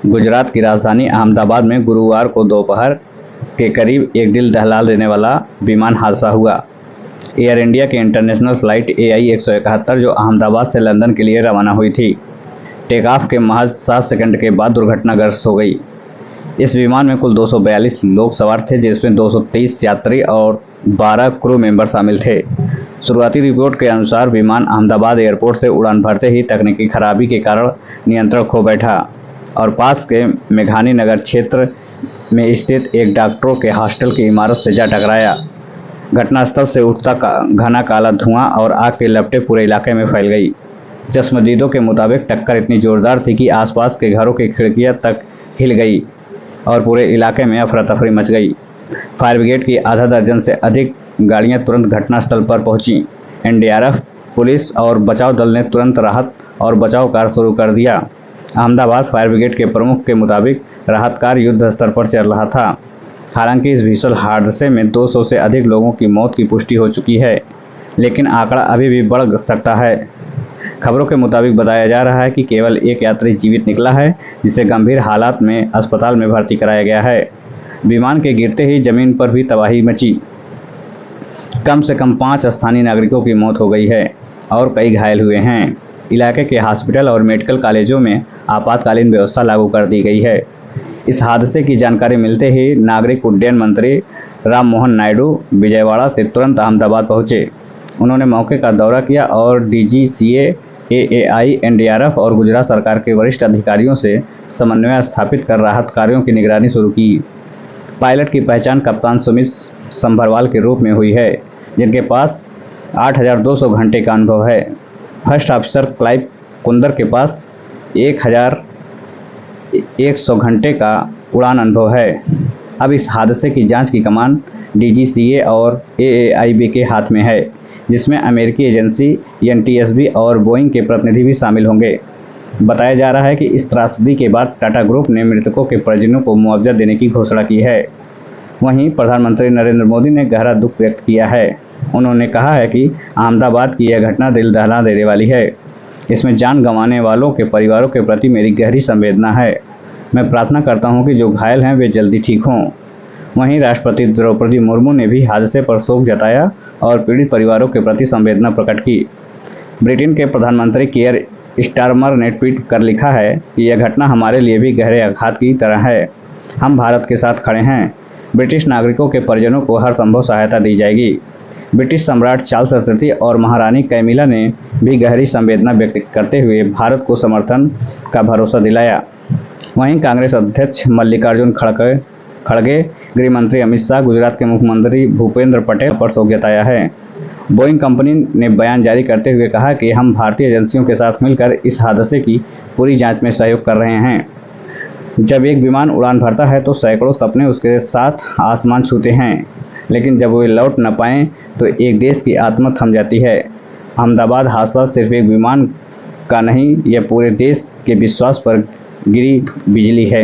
गुजरात की राजधानी अहमदाबाद में गुरुवार को दोपहर के करीब एक दिल दहला देने वाला विमान हादसा हुआ। एयर इंडिया की इंटरनेशनल फ्लाइट AI 171 जो अहमदाबाद से लंदन के लिए रवाना हुई थी, टेक ऑफ के महज 7 सेकंड के बाद दुर्घटनाग्रस्त हो गई। इस विमान में कुल 242 लोग सवार थे, जिसमें 223 यात्री और 12 क्रू मेंबर शामिल थे। शुरुआती रिपोर्ट के अनुसार विमान अहमदाबाद एयरपोर्ट से उड़ान भरते ही तकनीकी खराबी के कारण नियंत्रण खो बैठा और पास के मेघानी नगर क्षेत्र में स्थित एक डॉक्टरों के हॉस्टल की इमारत से जा टकराया। घटनास्थल से उठता घना काला धुआं और आग की लपटें पूरे इलाके में फैल गई। चश्मदीदों के मुताबिक टक्कर इतनी जोरदार थी कि आसपास के घरों की खिड़कियां तक हिल गई और पूरे इलाके में अफरा तफरी मच गई। फायर ब्रिगेड की आधा दर्जन से अधिक गाड़ियां तुरंत घटनास्थल पर पहुंची। NDRF, पुलिस और बचाव दल ने तुरंत राहत और बचाव कार्य शुरू कर दिया। अहमदाबाद फायर ब्रिगेड के प्रमुख के मुताबिक राहत कार्य युद्ध स्तर पर चल रहा था। हालांकि इस भीषण हादसे में 200 से अधिक लोगों की मौत की पुष्टि हो चुकी है, लेकिन आंकड़ा अभी भी बढ़ सकता है। खबरों के मुताबिक बताया जा रहा है कि केवल एक यात्री जीवित निकला है, जिसे गंभीर हालात में अस्पताल में भर्ती कराया गया है। विमान के गिरते ही जमीन पर भी तबाही मची। कम से कम 5 स्थानीय नागरिकों की मौत हो गई है और कई घायल हुए हैं। इलाके के हॉस्पिटल और मेडिकल कॉलेजों में आपातकालीन व्यवस्था लागू कर दी गई है। इस हादसे की जानकारी मिलते ही नागरिक उड्डयन मंत्री राम मोहन नायडू विजयवाड़ा से तुरंत अहमदाबाद पहुंचे। उन्होंने मौके का दौरा किया और DGCA, AAI, NDRF और गुजरात सरकार के वरिष्ठ अधिकारियों से समन्वय स्थापित कर राहत कार्यों की निगरानी शुरू की। पायलट की पहचान कप्तान सुमित संभरवाल के रूप में हुई है, जिनके पास 8,200 घंटे का अनुभव है। फर्स्ट ऑफिसर क्लाइव कुंदर के पास 1,100 घंटे का उड़ान अनुभव है। अब इस हादसे की जांच की कमान DGCA और AAIB के हाथ में है, जिसमें अमेरिकी एजेंसी NTSB और बोइंग के प्रतिनिधि भी शामिल होंगे। बताया जा रहा है कि इस त्रासदी के बाद टाटा ग्रुप ने मृतकों के परिजनों को मुआवजा देने की घोषणा की है। वहीं प्रधानमंत्री नरेंद्र मोदी ने गहरा दुख व्यक्त किया है। उन्होंने कहा है कि अहमदाबाद की यह घटना दिल दहला देने वाली है। इसमें जान गंवाने वालों के परिवारों के प्रति मेरी गहरी संवेदना है। मैं प्रार्थना करता हूं कि जो घायल हैं वे जल्दी ठीक हों। वहीं राष्ट्रपति द्रौपदी मुर्मू ने भी हादसे पर शोक जताया और पीड़ित परिवारों के प्रति संवेदना प्रकट की। ब्रिटेन के प्रधानमंत्री कियर स्टारमर ने ट्वीट कर लिखा है कि यह घटना हमारे लिए भी गहरे आघात की तरह है। हम भारत के साथ खड़े हैं। ब्रिटिश नागरिकों के परिजनों को हर संभव सहायता दी जाएगी। ब्रिटिश सम्राट चार्ल्स III और महारानी कैमिला ने भी गहरी संवेदना व्यक्त करते हुए भारत को समर्थन का भरोसा दिलाया। वहीं कांग्रेस अध्यक्ष मल्लिकार्जुन खड़गे, गृह मंत्री अमित शाह, गुजरात के मुख्यमंत्री भूपेंद्र पटेल पर शोक जताया है। बोइंग कंपनी ने बयान जारी करते हुए कहा कि हम भारतीय एजेंसियों के साथ मिलकर इस हादसे की पूरी जांच में सहयोग कर रहे हैं। जब एक विमान उड़ान भरता है तो सैकड़ों सपने उसके साथ आसमान छूते हैं, लेकिन जब वे लौट न पाएं तो एक देश की आत्मा थम जाती है। अहमदाबाद हादसा सिर्फ एक विमान का नहीं, यह पूरे देश के विश्वास पर गिरी बिजली है।